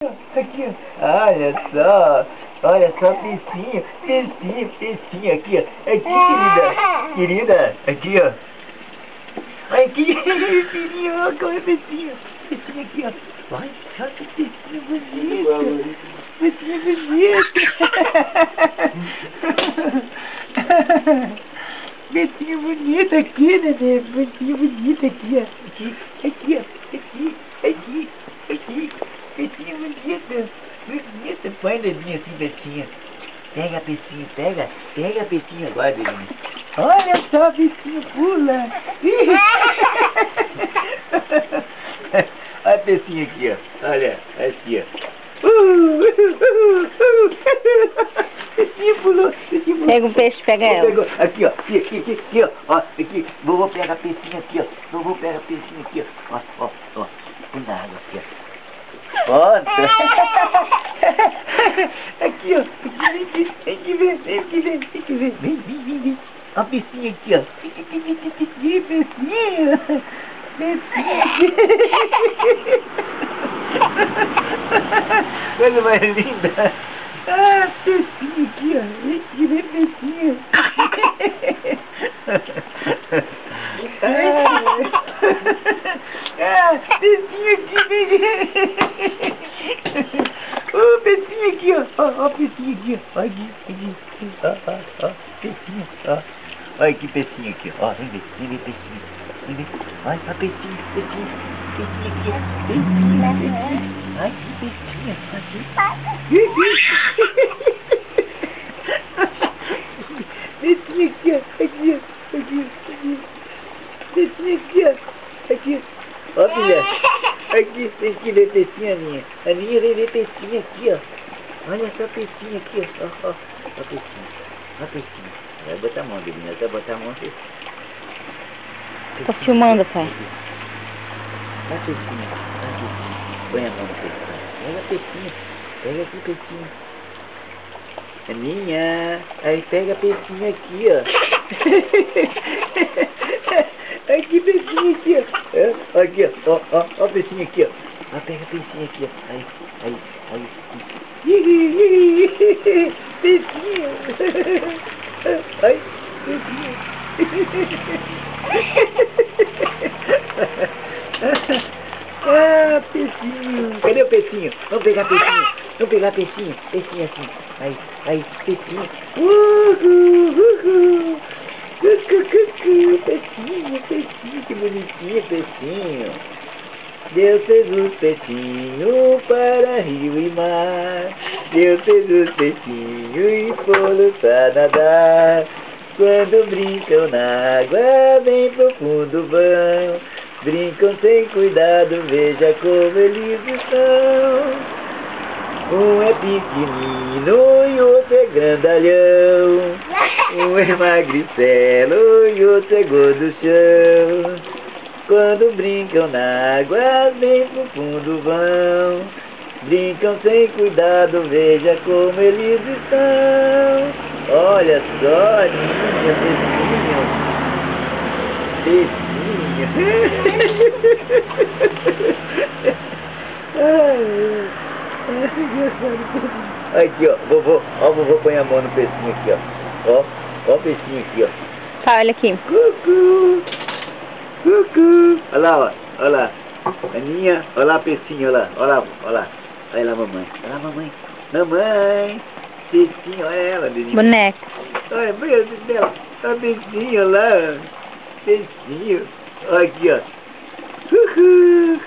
Aqui, ó. Olha só, peixinho, aqui, ó. Aqui, querida, aqui, ó. Aqui, filhinho, olha como é peixinho aqui, ó. Olha só que peixinho bonito, peixinho bonito. Peixinho bonito aqui, neném, peixinho bonito aqui, ó. Aqui, ó, aqui. Peixinho bonito, põe o dedinho assim, peixinho. Pega, peixinho, pega peixinho agora, dedinho. Olha só, peixinho pula. Olha o peixinho aqui, ó. Olha, aqui, ó. Peixinho pulou, Pega um peixe, pega ela. Pegou. Aqui, ó. Aqui, ó. Aqui. Vou pegar peixinho aqui, ó. Vou pegar peixinho aqui, ó. Ó. Põe na água aqui, ó. Ó. Aqui, ó. Tem que ver. Vem. Ó, peixinho aqui, ó. Peixinho aqui. Coisa mais linda. Ah, peixinho aqui, ó. Vem, peixinho. Peixinho aqui, vem. Ô, peixinho aqui, ó. Ó, peixinho aqui, ó. Aqui. Ó, peixinho, ó. Olha que peixinho aqui, ó. Vem ver, peixinho. Vem ver. Olha, ó, peixinho aqui, ó. Peixinho. Ai, que peixinho. Peixinho aqui, ó. Aqui. Peixinho aqui, ó. Aqui. Ó, filha. Aqui, tem que ver peixinho, Aninha. Aninha, vem ver peixinho aqui, ó. Olha só peixinho aqui, ó. Ó, peixinho. Vai botar a mão, Belinha. Vai botar a mão aqui. Tô filmando, pai. Olha peixinho. Põe a mão no peixinho. Pega peixinho. Pega aqui, peixinho. Aninha. Aí pega peixinho aqui, ó. Aqui, peixinho aqui, ó. Aqui, ó. Ó, peixinho aqui, ó. Ó, pega peixinho aqui, ó. Aí. Peixinho. Ai, peixinho. Ah, peixinho. Cadê o peixinho? Vamos pegar peixinho. Peixinho assim. Aí, peixinho. Peixinho, que bonitinho, peixinho. Deus fez os peixinhos para rio e mar. Deus fez os peixinhos e foram pra nadar. Quando brincam na água, bem profundo vão. Brincam sem cuidado, veja como eles estão. Um é pequenino e outro é grandalhão. Um é magricelo e outro é gorduchão. Quando brincam na água, bem profundo vão. Brincam sem cuidado, veja como eles estão. Olha só, Aninha, Aqui, ó, vovô põe a mão no peixinho aqui, ó. Ó o peixinho aqui, ó. Tá, olha aqui. Cucu. Olha lá. Aninha, olha lá, peixinho, olha lá. Olha lá, mamãe. Mamãe. Peixinho, olha ela, menina. Boneca. Olha, meu Deus dela. Olha o peixinho, olha lá. Peixinho. Olha aqui, ó. Cucu.